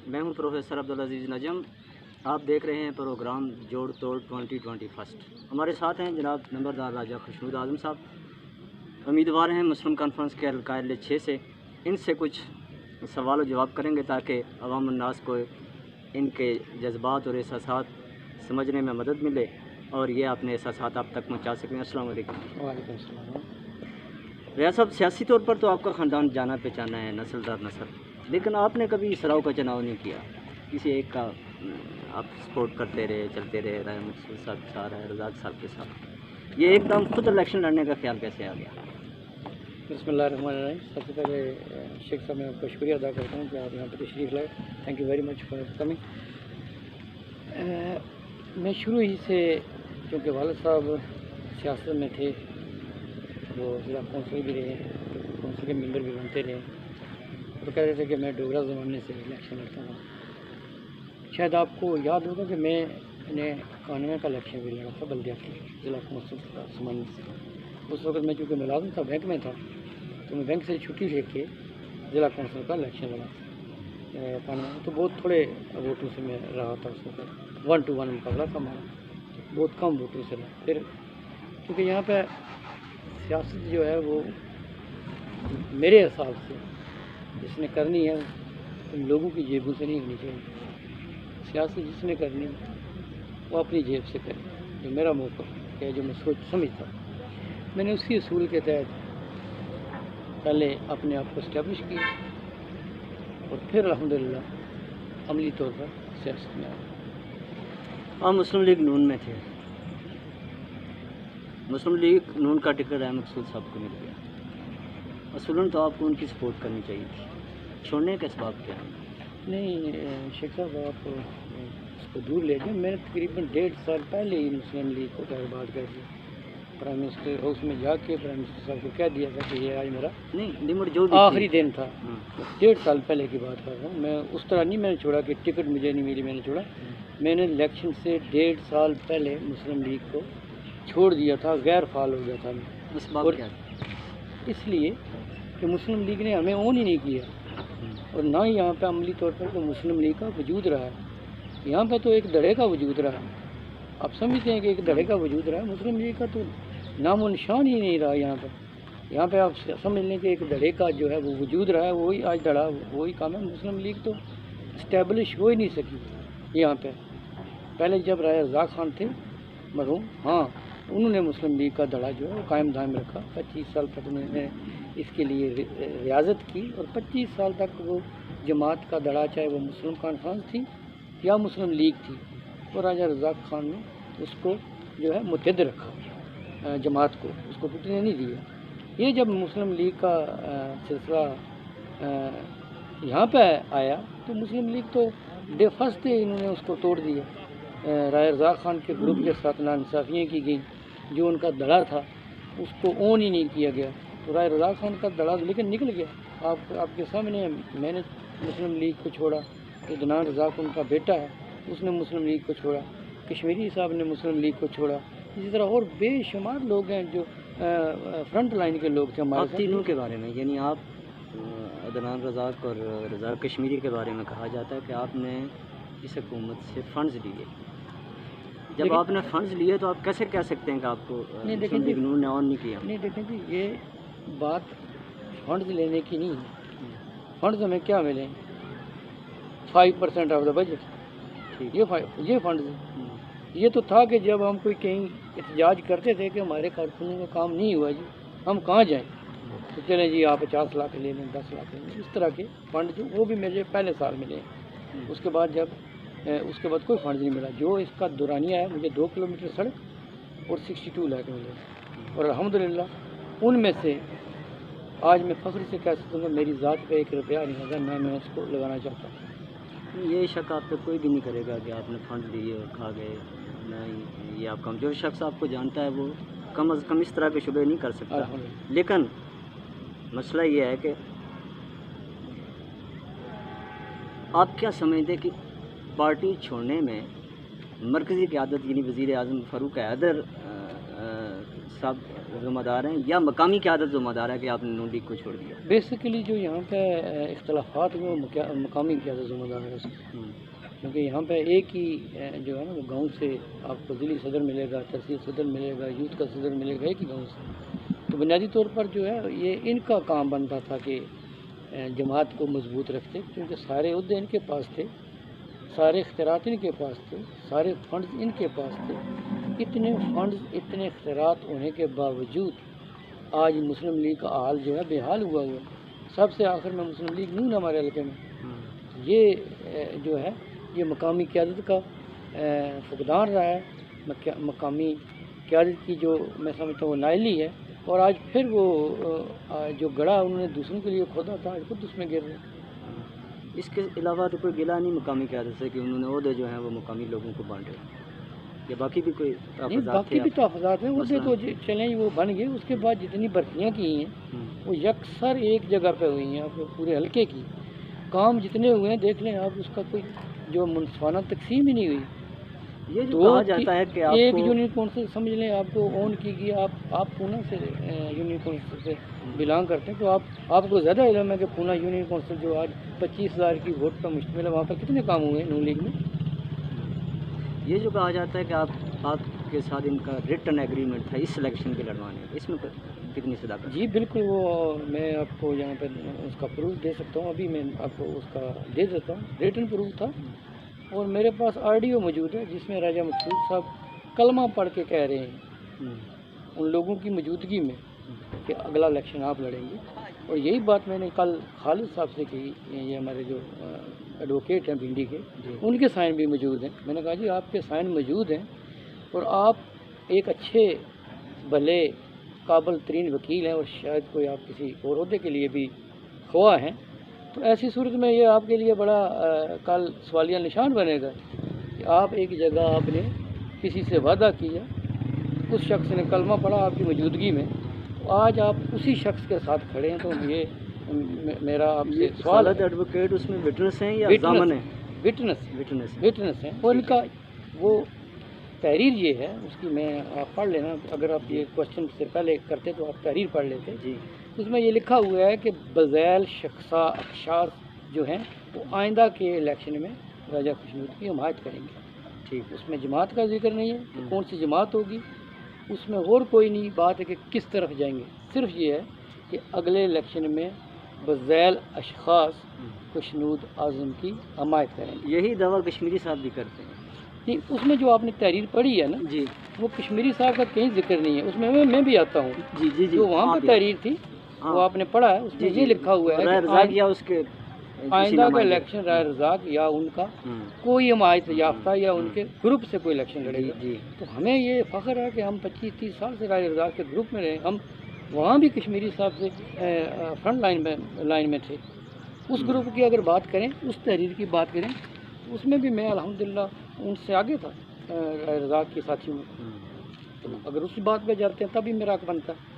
میں ہوں پروفیسر عبدالعزیز نجم. آپ دیکھ رہے ہیں پروگرام جوڑ توڑ 2021. ہمارے ساتھ ہیں جناب نمبردار راجہ خشنود اعظم صاحب, امیدوار ہیں مسلم کانفرنس کے القائل 6 سے. ان سے کچھ سوال و جواب کریں گے تاکہ عوام الناس کو ان کے جذبات اور احساسات سمجھنے میں مدد ملے اور یہ اپنے احساسات آپ تک پہنچا سکیں. السلام علیکم. وعلیکم السلام. ریاض صاحب, سیاسی طور پر تو آپ کا خاندان جانا پہچانا ہے, نسل در نسل, لیکن آپ نے کبھی سراؤ کا چناؤ نہیں کیا. کسی ایک کا آپ سپورٹ کرتے رہے, چلتے رہے, رائے مقصود صاحب کے ساتھ, رزاق صاحب کے ساتھ. یہ ایک دم خود الیکشن لڑنے کا خیال کیسے آ گیا؟ بسم اللہ الرحمن الرحیم. سب سے پہلے شیخ صاحب میں آپ کا شکریہ ادا کرتا ہوں کہ آپ یہاں پہ تشریف لائے. Thank you very much for coming. میں شروع ہی سے, چونکہ والد صاحب سیاست میں تھے, وہ ضلع کونسل بھی رہے, کونسل کے ممبر بھی بنتے رہے, تو کہتے تھے کہ میں ڈوگرا زمانے سے الیکشن لڑتا ہوں. شاید آپ کو یاد ہوگا کہ میں نے 91 کا الیکشن بھی لڑا تھا بلدیاتی ضلع کونسل کا سمانی سے. اس وقت میں چونکہ ملازم تھا, بینک میں تھا, تو میں بینک سے چھٹی لے کے ضلع کونسل کا الیکشن لڑا 91. تو بہت تھوڑے ووٹوں سے میں رہا تھا اس وقت, 1 to 1 مقابلہ تھا ہمارا, بہت کم ووٹوں سے رہا. پھر کیونکہ یہاں پہ سیاست جو ہے وہ میرے حساب سے جس نے کرنی ہے ان لوگوں کی جیبوں سے نہیں ہونی چاہیے. سیاست جس نے کرنی وہ اپنی جیب سے کرے, جو میرا موقع ہے, جو میں سوچ سمجھتا ہوں. میں نے اسی اصول کے تحت پہلے اپنے آپ کو اسٹیبلش کیا اور پھر الحمدللہ عملی طور پر سیاست میں آیا. آپ مسلم لیگ نون میں تھے. مسلم لیگ نون کا ٹکٹ رائے مقصود صاحب کو مل گیا. اصولاً تو آپ کو ان کی سپورٹ کرنی چاہیے تھی, چھوڑنے کے اسباب کیا ہیں؟ نہیں شیخ صاحب, آپ اس کو دور لے جائیں. میں نے تقریباً 1.5 سال پہلے ہی مسلم لیگ کو بات کر دی. پرائم منسٹر ہاؤس میں جا کے پرائم منسٹر صاحب کو کہہ دیا تھا کہ یہ آج میرا نہیں جو آخری دن تھا. 1.5 سال پہلے کی بات کر رہا ہوں. میں اس طرح نہیں میں نے چھوڑا کہ ٹکٹ مجھے نہیں ملی, میں نے چھوڑا. میں نے الیکشن سے 1.5 سال پہلے مسلم لیگ کو چھوڑ دیا تھا, غیر فعال ہو گیا تھا میں. اور اس لیے کہ مسلم لیگ نے ہمیں اون ہی نہیں کیا, اور نہ ہی یہاں پہ عملی طور پر تو مسلم لیگ کا وجود رہا ہے. یہاں پہ تو ایک دھڑے کا وجود رہا. آپ سمجھتے ہیں کہ ایک دھڑے کا وجود رہا. مسلم لیگ کا تو نام و نشان ہی نہیں رہا یہاں پہ. یہاں پہ آپ سمجھ لیں کہ ایک دھڑے کا جو ہے وہ وجود رہا ہے, وہی آج دھڑا وہی کام ہے. مسلم لیگ تو اسٹیبلش ہو ہی نہیں سکی یہاں پہ. پہلے جب رائے رزاق خان تھے مرحوم, ہاں انہوں نے مسلم لیگ کا دھڑا جو ہے وہ قائم دائم رکھا. 25 سال تک انہوں نے اس کے لیے ریاضت کی, اور 25 سال تک وہ جماعت کا دھڑا, چاہے وہ مسلم کانفرنس تھی یا مسلم لیگ تھی, اور راجہ رزاق خان نے اس کو جو ہے متحد رکھا جماعت کو, اس کو ٹوٹنے نہیں دیا. یہ جب مسلم لیگ کا سلسلہ یہاں پہ آیا تو مسلم لیگ تو ڈے فرسٹ ہی انہوں نے اس کو توڑ دیا. راجہ رزاق خان کے گروپ کے ساتھ ناانصافیاں کی گئیں. جو ان کا دھڑا تھا اس کو اون ہی نہیں کیا گیا. تو راجہ رزاق خان کا دھڑا لیکن نکل گیا. آپ کے سامنے میں نے مسلم لیگ کو چھوڑا, عدنان رزاق ان کا بیٹا ہے, اس نے مسلم لیگ کو چھوڑا, کشمیری صاحب نے مسلم لیگ کو چھوڑا. اسی طرح اور بے شمار لوگ ہیں جو فرنٹ لائن کے لوگ تھے ہمارے. آپ تینوں کے بارے میں, یعنی آپ عدنان رزاق اور رزاق کشمیری کے بارے میں کہا جاتا ہے کہ آپ نے اس حکومت سے فنڈز لیے. جب آپ نے فنڈز لیے تو آپ کیسے کہہ سکتے ہیں کہ آپ کو مسلم لیگ نون نے آن نہیں کیا؟ نہیں دیکھیں جی, یہ بات فنڈز لینے کی نہیں ہے. فنڈز ہمیں کیا ملیں, 5% آف دا بجٹ, یہ فنڈز ہیں. یہ تو تھا کہ جب ہم کوئی کہیں احتجاج کرتے تھے کہ ہمارے کارکنوں کا کام نہیں ہوا جی, ہم کہاں جائیں, تو چلیں جی آپ 50 لاکھ لے لیں, 10 لاکھ لے لیں. اس طرح کے فنڈ جو وہ بھی مجھے پہلے سال ملے. اس کے بعد کوئی فنڈ نہیں ملا. جو اس کا دورانیہ ہے, مجھے 2 کلومیٹر سڑک اور 62 لاکھ ملے, اور الحمدللہ ان میں سے آج میں فخر سے کہہ سکتا ہوں کہ میری ذات پہ 1 روپیہ نہیں لگا, نہ میں اس کو لگانا چاہتا ہوں. یہ شک آپ پہ کوئی بھی نہیں کرے گا کہ آپ نے فنڈ لیے اور کھا گئے. نہیں, یہ آپ کا جو شخص آپ کو جانتا ہے وہ کم از کم اس طرح کے شبے نہیں کر سکتا. لیکن مسئلہ یہ ہے کہ آپ کیا سمجھتے کہ پارٹی چھوڑنے میں مرکزی قیادت یعنی وزیر اعظم فاروق حیدر صاحب ذمہ دار ہیں یا مقامی قیادت ذمہ دار ہے کہ آپ نے نون لیگ کو چھوڑ دیا؟ بیسیکلی جو یہاں پہ اختلافات ہوئے وہ مقامی قیادت ذمہ دار ہے اس کی، کیونکہ یہاں پہ ایک ہی جو ہے نا وہ گاؤں سے آپ کو ضلعی صدر ملے گا، تحصیل صدر ملے گا، یوتھ کا صدر ملے گا، ایک ہی گاؤں سے۔ تو بنیادی طور پر جو ہے یہ ان کا کام بنتا تھا کہ جماعت کو مضبوط رکھتے، کیونکہ سارے عہدے ان کے پاس تھے، سارے اختیارات ان کے پاس تھے، سارے فنڈز ان کے پاس تھے۔ اتنے فنڈز اتنے اختیارات ہونے کے باوجود آج مسلم لیگ کا حال جو ہے بے حال ہوا ہے۔ سب سے آخر میں مسلم لیگ نون ہمارے علاقے میں، یہ جو ہے یہ مقامی قیادت کا فقدان رہا ہے، مقامی قیادت کی جو میں سمجھتا ہوں وہ نااہلی ہے، اور آج پھر وہ جو گڑھا انہوں نے دوسروں کے لیے کھودا تھا آج خود اس میں گر رہے ہیں۔ اس کے علاوہ تو کوئی گلا نہیں مقامی قیادت سے کہ انہوں نے عہدے جو ہیں وہ مقامی لوگوں کو بانٹے، یا باقی بھی کوئی نہیں، تحفظات باقی تھے بھی تحفظات ہیں، عہدے تو مثلاً؟ چلیں وہ بن گئے، اس کے بعد جتنی بھرتیاں کی ہیں وہ یکسر ایک جگہ پہ ہوئی ہیں، آپ پورے حلقے کی کام جتنے ہوئے ہیں دیکھ لیں آپ، اس کا کوئی جو منصفانہ تقسیم ہی نہیں ہوئی۔ یہ جو کہا جاتا ہے کہ آپ ایک کو یونین کونسل سمجھ لیں آپ کو اون کی گئی، آپ پونا سے یونین کونسل سے بلانگ کرتے ہیں، تو آپ کو زیادہ علم ہے کہ پونا یونین کونسل جو آج 25,000 کی ووٹ پر مشتمل ہے، وہاں پر کتنے کام ہوئے ہیں نون لیگ میں۔ یہ جو کہا جاتا ہے کہ آپ کے ساتھ ان کا ریٹن ایگریمنٹ تھا اس الیکشن کے لڑوانے کا، اس میں کتنی صداقت؟ جی بالکل، وہ میں آپ کو یہاں پہ اس کا پروف دے سکتا ہوں، ابھی میں آپ کو اس کا دے دیتا ہوں، ریٹن پروف تھا، اور میرے پاس آڈیو موجود ہے جس میں راجہ مقصود صاحب کلمہ پڑھ کے کہہ رہے ہیں ان لوگوں کی موجودگی میں کہ اگلا الیکشن آپ لڑیں گے۔ اور یہی بات میں نے کل خالد صاحب سے کی، یہ ہمارے جو ایڈوکیٹ ہیں بھنڈی کے، ان کے سائن بھی موجود ہیں۔ میں نے کہا جی آپ کے سائن موجود ہیں اور آپ ایک اچھے بھلے قابل ترین وکیل ہیں، اور شاید کوئی آپ کسی اور عہدے کے لیے بھی خواہ ہیں، تو ایسی صورت میں یہ آپ کے لیے بڑا کل سوالیہ نشان بنے گا کہ آپ ایک جگہ آپ نے کسی سے وعدہ کیا، اس شخص نے کلمہ پڑھا آپ کی موجودگی میں، آج آپ اسی شخص کے ساتھ کھڑے ہیں، تو یہ میرا آپ سے سوال خالد ہے۔ ایڈوکیٹ اس میں وٹنس ہیں یا ضامن ہیں؟ وٹنس ہیں، اور ان کا وہ تحریر یہ ہے، اس کی میں آپ پڑھ لینا، اگر آپ یہ کوشچن سے پہلے کرتے تو آپ تحریر پڑھ لیتے۔ جی، اس میں یہ لکھا ہوا ہے کہ بذیل اشخاص جو ہیں وہ آئندہ کے الیکشن میں راجہ خشنود کی حمایت کریں گے۔ ٹھیک، اس میں جماعت کا ذکر نہیں ہے کہ کون سی جماعت ہوگی، اس میں اور کوئی نہیں بات ہے کہ کس طرف جائیں گے، صرف یہ ہے کہ اگلے الیکشن میں بذیل اشخاص خشنود اعظم کی حمایت کریں گے۔ یہی دعویٰ کشمیری صاحب بھی کرتے ہیں۔ نہیں، اس میں جو آپ نے تحریر پڑھی ہے نا، جی وہ کشمیری صاحب کا کہیں ذکر نہیں ہے، اس میں میں بھی آتا ہوں، جی جی جی، جو وہاں پہ تحریر تھی وہ آپ نے پڑھا ہے، اس میں یہ لکھا ہوا ہے رائے کہ رضا کیا اس کے آئندہ کا الیکشن رائے رزاق یا ان کا کوئی حمایت یافتہ یا ان کے گروپ سے کوئی الیکشن لڑے گا۔ جی، تو ہمیں یہ فخر ہے کہ ہم 25-30 سال سے رائے رزاق کے گروپ میں رہے، ہم وہاں بھی کشمیری صاحب سے فرنٹ لائن میں تھے۔ اس گروپ کی اگر بات کریں، اس تحریر کی بات کریں، اس میں بھی میں الحمدللہ ان سے آگے تھا رائے رزاق کے ساتھیوں میں۔ تو اگر اس بات پہ جاتے ہیں تبھی میرا حق بنتا ہے،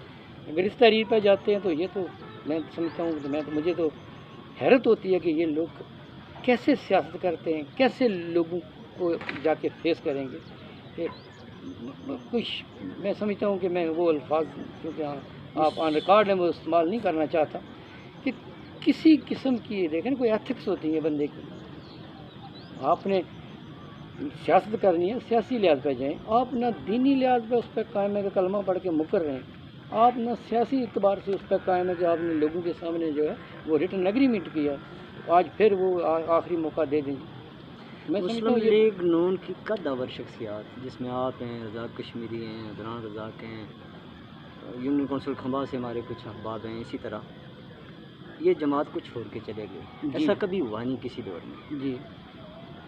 اگر اس تحریر پہ جاتے ہیں تو یہ تو میں سمجھتا ہوں کہ مجھے تو حیرت ہوتی ہے کہ یہ لوگ کیسے سیاست کرتے ہیں، کیسے لوگوں کو جا کے فیس کریں گے کہ کچھ، میں سمجھتا ہوں کہ میں وہ الفاظ کیونکہ آپ آن ریکارڈ ہیں وہ استعمال نہیں کرنا چاہتا، کہ کسی قسم کی دیکھیں کوئی ایتھکس ہوتی ہے بندے کی، آپ نے سیاست کرنی ہے سیاسی لحاظ پہ جائیں، آپ نہ دینی لحاظ پہ اس پہ قائم ہے کہ کلمہ پڑھ کے مکر رہے ہیں، آپ نہ سیاسی اعتبار سے اس پہ قائم ہے کہ آپ نے لوگوں کے سامنے جو ہے وہ ریٹن ایگریمنٹ کیا، آج پھر وہ آخری موقع دے دیں گے۔ میں سمجھتا مسلم ہوں لیگ نون کی قد آور شخصیات جس میں آپ ہیں، رزاق کشمیری ہیں، عدنان رزاق ہیں، یونین کونسل کھمبا سے ہمارے کچھ احباب ہیں، اسی طرح یہ جماعت کو چھوڑ کے چلے گئے، ایسا کبھی ہوا نہیں کسی دور میں۔ جی،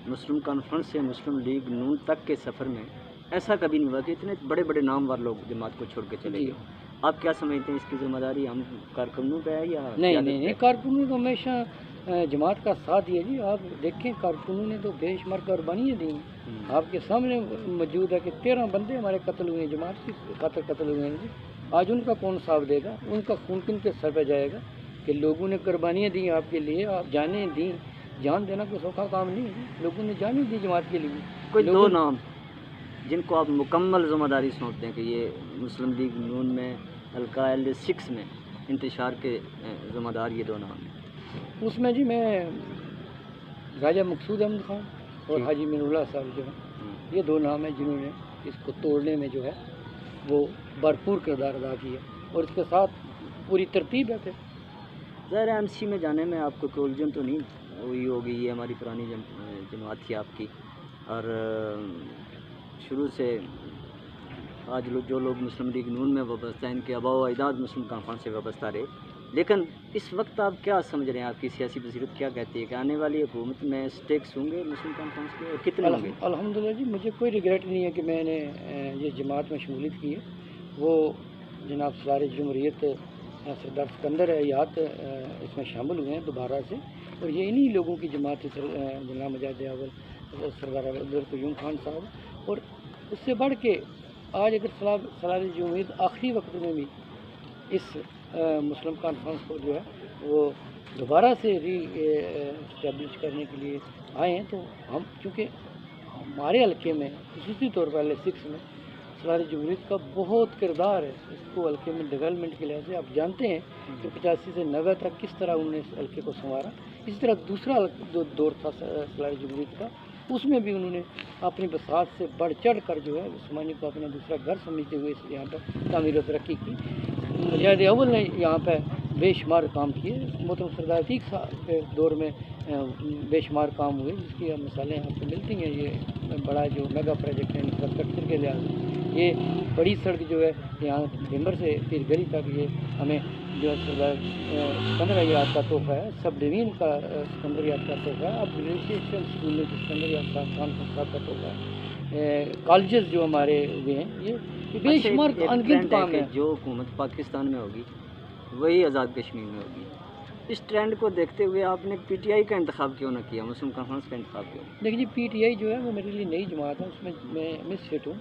مسلم کانفرنس سے مسلم لیگ نون تک کے سفر میں ایسا کبھی نہیں ہوا کہ اتنے بڑے بڑے نامور لوگ جماعت کو چھوڑ کے چلے جی، گئے۔ آپ کیا سمجھتے ہیں اس کی ذمہ داری ہم کارکنوں پہ ہے یا نہیں، کارکنوں تو ہمیشہ جماعت کا ساتھ دیا جی، آپ دیکھیں کارکنوں نے تو بے شمار قربانیاں دی ہیں، آپ کے سامنے موجود ہے کہ 13 بندے ہمارے قتل ہوئے ہیں، جماعت کی خاطر قتل ہوئے ہیں جی، آج ان کا کون صاف دے گا، ان کا خون کن کے سر پہ جائے گا کہ لوگوں نے قربانیاں دی آپ کے لیے، آپ جانیں دیں، جان دینا کوئی سوکھا کام نہیں ہے، لوگوں نے جانیں دی جماعت کے لیے۔ کوئی دو نام جن کو آپ مکمل ذمہ داری سونپتے ہیں کہ یہ مسلم لیگ نون میں حلقہ L6 میں انتشار کے ذمہ دار یہ دو نام ہیں؟ اس میں جی میں راجہ مقصود احمد خان اور جی۔ حاجی مین اللہ صاحب جو ہیں، یہ دو نام ہیں جنہوں نے اس کو توڑنے میں جو ہے وہ بھرپور کردار ادا کیا، اور اس کے ساتھ پوری ترتیب ہے پھر۔ ظاہر ہے MC میں جانے میں آپ کو کوئی الجھن تو نہیں ہوئی ہوگی، یہ ہماری پرانی جماعت تھی آپ کی، اور شروع سے آج جو لوگ مسلم لیگ نون میں وابستہ ہیں ان کے آباء و اجداد مسلم کانفرنس سے وابستہ رہے، لیکن اس وقت آپ کیا سمجھ رہے ہیں، آپ کی سیاسی بصیرت کیا کہتی ہے کہ آنے والی حکومت میں اسٹیکس ہوں گے مسلم کانفرنس کے، اور کتنے ہوں گے؟ الحمدللہ جی، مجھے کوئی ریگریٹ نہیں ہے کہ میں نے جس جماعت میں شمولیت کی ہے وہ جناب سالار جمہوریت سردار سکندر حیات اس میں شامل ہوئے ہیں دوبارہ سے، اور یہ انہی لوگوں کی جماعت جناب مجاہد اول سردار عبدالقیوم خان صاحب، اور اس سے بڑھ کے آج اگر سالار جمہوریت آخری وقت میں بھی اس مسلم کانفرنس کو جو ہے وہ دوبارہ سے ری اسٹیبلش کرنے کے لیے آئے ہیں، تو ہم چونکہ ہمارے حلقے میں خصوصی طور پر L6 میں سالار جمہوریت کا بہت کردار ہے، اس کو حلقے میں ڈیولپمنٹ کے لحاظ سے آپ جانتے ہیں کہ 85 سے 90 تک کس طرح انہوں نے اس حلقے کو سنوارا۔ اسی طرح دوسرا جو دور تھا سالار جمہوریت کا، اس میں بھی انہوں نے اپنی بساط سے بڑھ چڑھ کر جو ہے عثمانی کو اپنا دوسرا گھر سمجھتے ہوئے یہاں پر تعمیر و ترقی کی۔ مجاہد اول نے یہاں پہ بے شمار کام کیے، محترم سردار عتیق صاحب کے دور میں بے شمار کام ہوئے، جس کی مثالیں آپ کو ملتی ہیں۔ یہ بڑا جو میگا پروجیکٹ ہے انفراسٹرکچر کے لحاظ سے، یہ بڑی سڑک جو ہے یہاں بھمبر سے پیر گلی تک، یہ ہمیں جو ہے سردار سکندر حیات کا تحفہ ہے، سب ڈویژن کا سکندر حیات کا تحفہ ہے، اب ریزیڈینشیل اسکول میں سکندر حیات خان صاحب کا تحفہ ہے، کالجز جو ہمارے ہوئے ہیں، یہ بے شمار انگنت کام ہے۔ جو حکومت پاکستان میں ہوگی وہی آزاد کشمیر میں ہوگی، اس ٹرینڈ کو دیکھتے ہوئے آپ نے PTI کا انتخاب کیوں نہ کیا، مسلم کانفرنس کا انتخاب کیوں؟ دیکھیے جی، PTI جو ہے وہ میرے لیے نئی جماعت ہے، اس میں میں مس فٹ ہوں،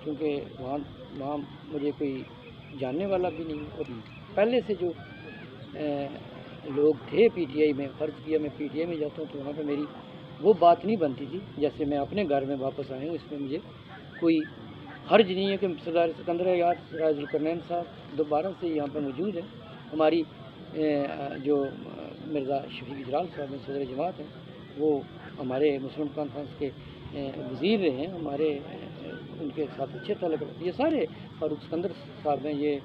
کیونکہ وہاں مجھے کوئی جاننے والا بھی نہیں، اور پہلے سے جو لوگ تھے PTI میں، فرض کیا میں PTI میں جاتا ہوں تو وہاں پہ میری وہ بات نہیں بنتی تھی جیسے میں اپنے گھر میں واپس آیا ہوں۔ اس میں مجھے کوئی حرج نہیں ہے کہ سردار سکندر حیات راج القرنین صاحب دوبارہ سے یہاں پہ موجود ہیں، ہماری جو مرزا شفیق اجلال صاحب ہیں صدر جماعت ہیں، وہ ہمارے مسلم کانفرنس کے وزیر رہے ہیں، ہمارے ان کے ساتھ اچھے تعلق رہتے، یہ سارے فاروق سکندر صاحب ہیں، یہ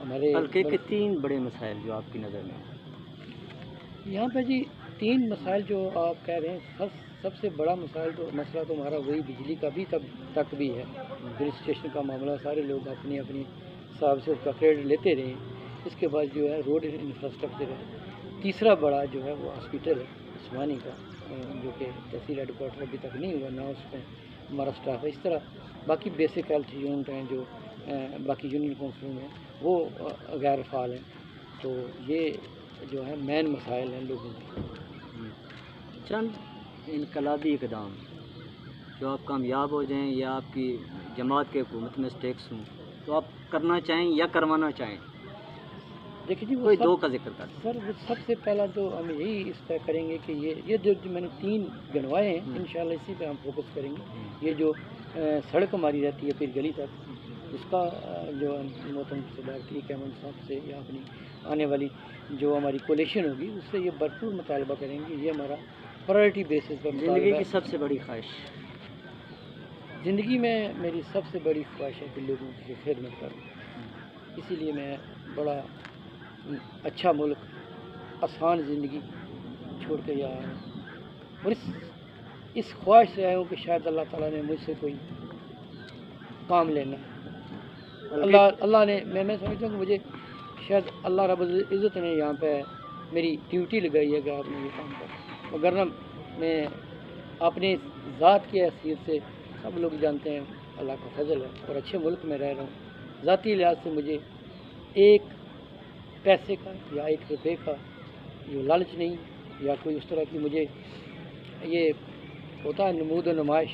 ہمارے حلقے کے 3 بڑے مسائل جو آپ کی نظر میں ہیں؟ یہاں پہ جی 3 مسائل جو آپ کہہ رہے ہیں، سب سے بڑا مسئلہ تو ہمارا وہی بجلی کا بھی تک بھی ہے، رجسٹریشن کا معاملہ، سارے لوگ اپنی صاحب سے اس کا کریڈٹ لیتے رہے۔ اس کے بعد جو ہے روڈ انفراسٹرکچر ہے، تیسرا بڑا جو ہے وہ ہاسپیٹل ہے عثمانی کا، جو کہ تحصیل ہیڈ کوارٹر ابھی تک نہیں ہوا، نہ اس میں ہمارا اسٹاف ہے۔ اس طرح باقی بیسک ہیلتھ یونٹ ہیں جو باقی یونین کونسلوں میں وہ غیر فعال ہیں، تو یہ جو ہے مین مسائل ہیں لوگوں کے۔ چند انقلابی اقدام جو آپ کامیاب ہو جائیں یا آپ کی جماعت کے حکومت میں اسٹیکس ہوں تو آپ کرنا چاہیں یا کروانا چاہیں، دیکھیے جی، کوئی 2 کا ذکر کر دیں۔ سر وہ سب سے پہلا تو ہم یہی اس پہ کریں گے کہ یہ جو میں نے 3 گنوائے ہیں، انشاءاللہ اسی پہ ہم فوکس کریں گے۔ یہ جو سڑک ہماری رہتی ہے پیر گلی تک، اس کا جو محترم سردار عتیق احمد صاحب سے یا اپنی آنے والی جو ہماری کولیشن ہوگی اس سے یہ بھرپور مطالبہ کریں گے، یہ ہمارا پرائرٹی بیسس پر زندگی کی سب سے بڑی خواہش؟ زندگی میں میری سب سے بڑی خواہش ہے کہ لوگوں کی خدمت کروں، اسی لیے میں بڑا اچھا ملک، آسان زندگی چھوڑ کے آیا ہوں، اور اس خواہش سے آیا ہوں کہ شاید اللہ تعالیٰ نے مجھ سے کوئی کام لینا ہے، اللہ نے میں سمجھتا ہوں کہ مجھے شاید اللہ رب العزت نے یہاں پہ میری ڈیوٹی لگائی ہے کہ آپ نے یہ کام کرا، وگرنہ میں اپنی ذات کی حیثیت سے سب لوگ جانتے ہیں اللہ کا فضل ہے اور اچھے ملک میں رہ رہا ہوں، ذاتی لحاظ سے مجھے ایک پیسے کا یا 1 روپے کا یہ لالچ نہیں، یا کوئی اس طرح کی مجھے یہ ہوتا ہے نمود و نمائش،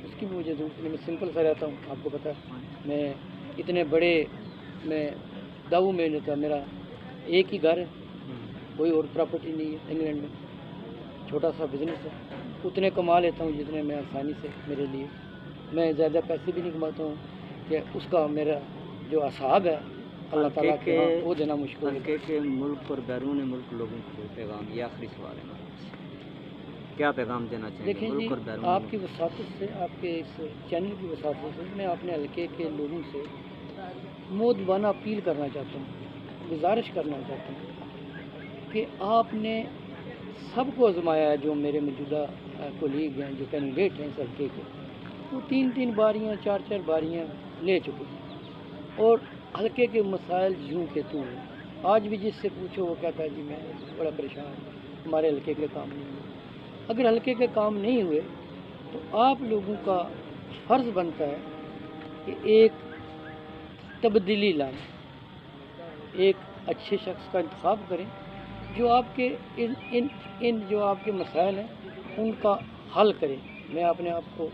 اس کی بھی مجھے ضرورت نہیں، میں سمپل سا رہتا ہوں، آپ کو پتہ ہے میں اتنے بڑے میں داؤں میں نہیں تھا، میرا ایک ہی گھر ہے، کوئی اور پراپرٹی نہیں ہے انگلینڈ میں، چھوٹا سا بزنس ہے، اتنے کما لیتا ہوں جتنے میں آسانی سے میرے لیے میں زیادہ پیسے بھی نہیں کماتا ہوں کہ اس کا میرا جو اصحاب ہے اللہ تعالیٰ کے ہاں وہ دینا مشکل ہے۔ حلقے کے ملک اور بیرون ملک لوگوں کو پیغام، یہ آخری سوال ہے ہمارے سے، کیا پیغام دینا چاہیں گے دیکھیں جی، ملک اور بیرون آپ ملک؟ کی وساطت سے، آپ کے اس چینل کی وساطت سے میں اپنے حلقے کے لوگوں سے مؤدبانہ اپیل کرنا چاہتا ہوں، گزارش کرنا چاہتا ہوں کہ آپ نے سب کو آزمایا ہے، جو میرے موجودہ کولیگ ہیں، جو کینڈیڈیٹ ہیں اس حلقے کے، وہ 3 باریاں 4 باریاں لے چکے ہیں اور حلقے کے مسائل یوں کے توں ہیں۔ آج بھی جس سے پوچھو وہ کہتا ہے جی میں بڑا پریشان ہوں، ہمارے حلقے کے کام نہیں ہوئے۔ اگر حلقے کے کام نہیں ہوئے تو آپ لوگوں کا فرض بنتا ہے کہ ایک تبدیلی لائیں، ایک اچھے شخص کا انتخاب کریں جو آپ کے ان جو آپ کے مسائل ہیں ان کا حل کرے۔ میں اپنے آپ کو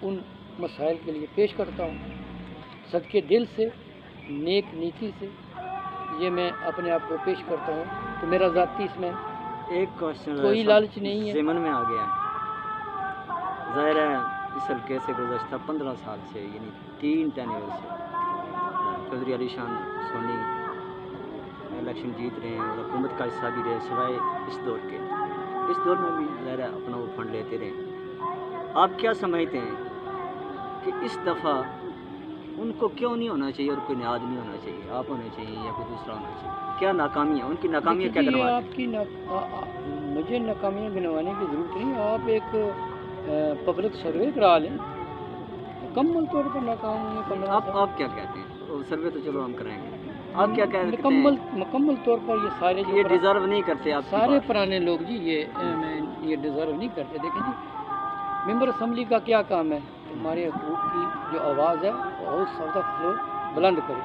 ان مسائل کے لیے پیش کرتا ہوں، صدقے دل سے، نیک نیتی سے، یہ میں اپنے آپ کو پیش کرتا ہوں کہ میرا ذاتی اس میں ایک کوشچن کوئی لالچ نہیں ہے۔ ضمن میں آ گیا ہے، ظاہر ہے اس حلقے سے گزشتہ 15 سال سے، یعنی 3 ٹینیور سے چودھری علی شان سونی الیکشن جیت رہے ہیں اور حکومت کا حصہ بھی رہے، سوائے اس دور کے، اس دور میں بھی ظاہر ہے اپنا وہ فنڈ لیتے رہے۔ آپ کیا سمجھتے ہیں کہ اس دفعہ ان کو کیوں نہیں ہونا چاہیے اور کوئی نیاد نہیں ہونا چاہیے، آپ ہونے چاہیے یا کوئی دوسرا ہونا چاہیے؟ کیا ناکامی ہے ان کی؟ ناکامیاں کیا دیکھیے، یہ گنواتی آپ کی مجھے ناکامیاں گنوانے کی ضرورت نہیں، آپ ایک پبلک سروے کرا لیں، مکمل طور پر ناکام ہوئی ہیں 15 سال۔ آپ کیا کہتے ہیں؟ وہ سروے تو چلو ہم کریں گے، آپ کیا کہتے مکمل طور پر یہ سارے ہیں؟ یہ ڈیزرو نہیں کرتے آپ کی سارے بات؟ پرانے لوگ جی یہ ڈیزرو نہیں کرتے۔ دیکھیں جی، ممبر اسمبلی کا کیا کام ہے؟ ہمارے حقوق کی جو آواز ہے وہ ہاؤس آف دا فلور بلند کرے،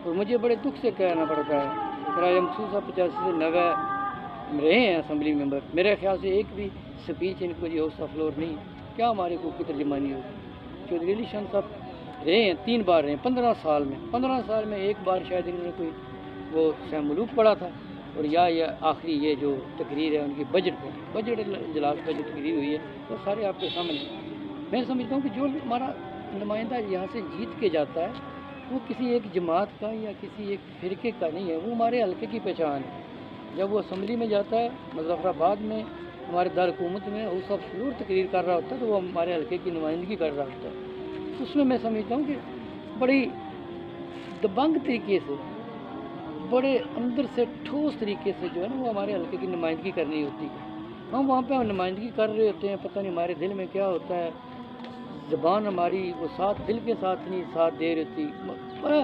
اور مجھے بڑے دکھ سے کہنا پڑتا ہے کرایہ مخصوصہ 85 سے 90 رہے ہیں اسمبلی ممبر، میرے خیال سے ایک بھی سپیچ ان کو یہ ہاؤس آف فلور نہیں، کیا ہمارے حقوق کی ترجمانی ہوگی؟ چودھری علی شان صاحب رہے ہیں 3 بار رہے ہیں 15 سال میں، 15 سال میں ایک بار شاید انہوں نے کوئی وہ سیم ملوک پڑھا تھا، اور یا آخری یہ جو تقریر ہے ان کی بجٹ پہ، بجٹ اجلاس پہ جو تقریر ہوئی ہے وہ سارے آپ کے سامنے ہیں۔ میں سمجھتا ہوں کہ جو ہمارا نمائندہ یہاں سے جیت کے جاتا ہے وہ کسی ایک جماعت کا یا کسی ایک فرقے کا نہیں ہے، وہ ہمارے حلقے کی پہچان ہے۔ جب وہ اسمبلی میں جاتا ہے، مظفر آباد میں ہمارے دارالحکومت میں ہاؤس آف فلور تقریر کر رہا ہوتا ہے تو وہ ہمارے حلقے کی نمائندگی کر رہا ہوتا ہے۔ اس میں سمجھتا ہوں کہ بڑی دبنگ طریقے سے، بڑے اندر سے ٹھوس طریقے سے جو ہے نا وہ ہمارے حلقے کی نمائندگی کرنی ہوتی ہے۔ ہم وہاں پہ نمائندگی کر رہے ہوتے ہیں، پتہ نہیں ہمارے دل میں کیا ہوتا ہے، زبان ہماری وہ ساتھ دل کے ساتھ نہیں ساتھ دے رہی ہوتی، بڑا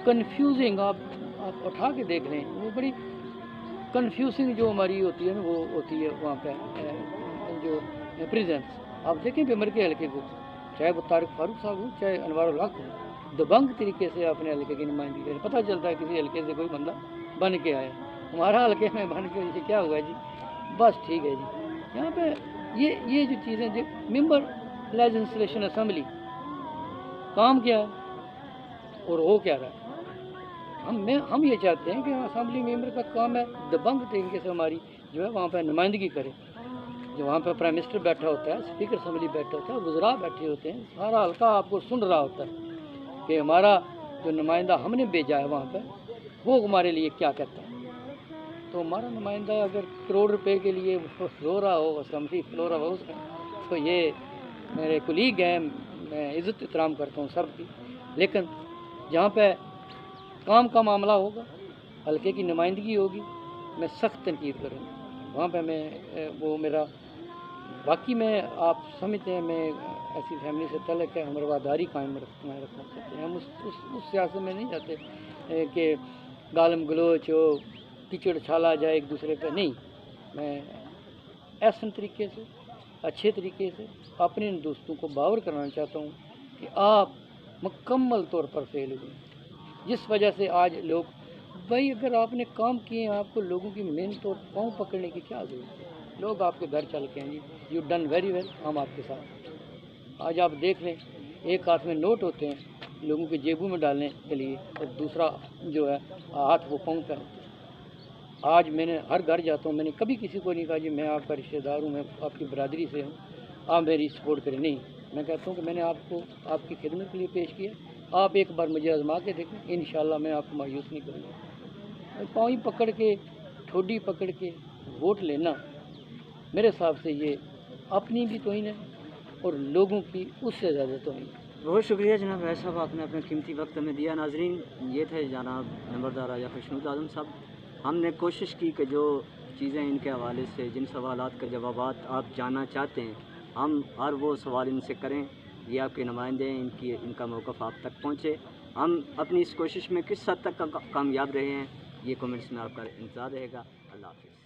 کنفیوزنگ، آپ اٹھا کے دیکھ لیں، وہ بڑی کنفیوزنگ جو ہماری ہوتی ہے نا وہ ہوتی ہے وہاں پہ جو پریزنس۔ آپ دیکھیں پیمر کے حلقے کو، چاہے وہ طارق فاروق صاحب ہوں چاہے انوار الحق ہوں، دبنگ طریقے سے اپنے حلقے کی نمائندگی کریں، پتہ چلتا ہے کسی حلقے سے کوئی بندہ بن کے آیا، ہمارا حلقے میں بن کے جیسے کیا ہوا جی، بس ٹھیک ہے جی۔ یہاں پہ یہ جو چیزیں جو ممبر لیجسلیشن اسمبلی کام کیا ہے اور ہو کیا رہا ہے، ہم یہ چاہتے ہیں کہ اسمبلی ممبر کا کام ہے دبنگ طریقے سے ہماری جو ہے وہاں پہ نمائندگی کرے، جو وہاں پہ پرائم منسٹر بیٹھا ہوتا ہے، اسپیکر اسمبلی بیٹھا ہوتا ہے، وزراء بیٹھے ہوتے ہیں، سارا حلقہ آپ کو سن رہا ہوتا ہے کہ ہمارا جو نمائندہ ہم نے بھیجا ہے وہاں پہ وہ ہمارے لیے کیا کہتا ہے۔ تو ہمارا نمائندہ اگر کروڑ روپے کے لیے رو رہا ہو اسمبلی فلور ہاؤس میں، تو یہ میرے کولیگ ہیں، میں عزت احترام کرتا ہوں سب کی، لیکن جہاں پہ کام کا معاملہ ہوگا، حلقے کی نمائندگی ہوگی، میں سخت تنقید کروں گا، وہاں پہ میں وہ میرا باقی میں آپ سمجھتے ہیں میں ایسی فیملی سے تعلق ہے، ہم رواداری قائم رکھنا چاہتے ہیں، ہم اس سیاست میں نہیں چاہتے کہ گالم گلوچ ہو، کچڑ چھالا جائے ایک دوسرے پہ، نہیں، میں احسن طریقے سے اچھے طریقے سے اپنے دوستوں کو باور کرانا چاہتا ہوں کہ آپ مکمل طور پر فیل ہوئے، جس وجہ سے آج لوگ بھائی اگر آپ نے کام کیے ہیں، آپ کو لوگوں کی محنت اور پاؤں پکڑنے کی کیا ضرورت ہے؟ لوگ آپ کے گھر چل کے ہیں جی، یو ڈن ویری ویل، ہم آپ کے ساتھ۔ آج آپ دیکھ لیں ایک ہاتھ میں نوٹ ہوتے ہیں لوگوں کے جیبوں میں ڈالنے کے لیے، اور دوسرا جو ہے ہاتھ وہ پاؤں پہ ہوتے ہیں۔ آج میں نے ہر گھر جاتا ہوں، میں نے کبھی کسی کو نہیں کہا جی میں آپ کا رشتہ دار ہوں، میں آپ کی برادری سے ہوں، آپ میری سپورٹ کریں، نہیں، میں کہتا ہوں کہ میں نے آپ کو آپ کی خدمت کے لیے پیش کیا، آپ ایک بار مجھے آزما کے دیکھیں، انشاءاللہ میں آپ کو مایوس نہیں کروں گا۔ پاؤں پکڑ کے ٹھوڈی پکڑ کے ووٹ لینا میرے حساب سے یہ اپنی بھی توہین ہے اور لوگوں کی اس سے زیادہ توہین ہے۔ بہت شکریہ جناب ویس صاحب، آپ نے اپنا قیمتی وقت ہمیں دیا۔ ناظرین، یہ تھے جناب نمبردار راجہ خشنود اعظم صاحب۔ ہم نے کوشش کی کہ جو چیزیں ان کے حوالے سے، جن سوالات کا جوابات آپ جاننا چاہتے ہیں، ہم ہر وہ سوال ان سے کریں، یہ آپ کے نمائندے ہیں، ان کا موقف آپ تک پہنچے۔ ہم اپنی اس کوشش میں کس حد تک کامیاب رہے ہیں، یہ کمنٹس میں آپ کا انتظار رہے گا۔ اللہ حافظ۔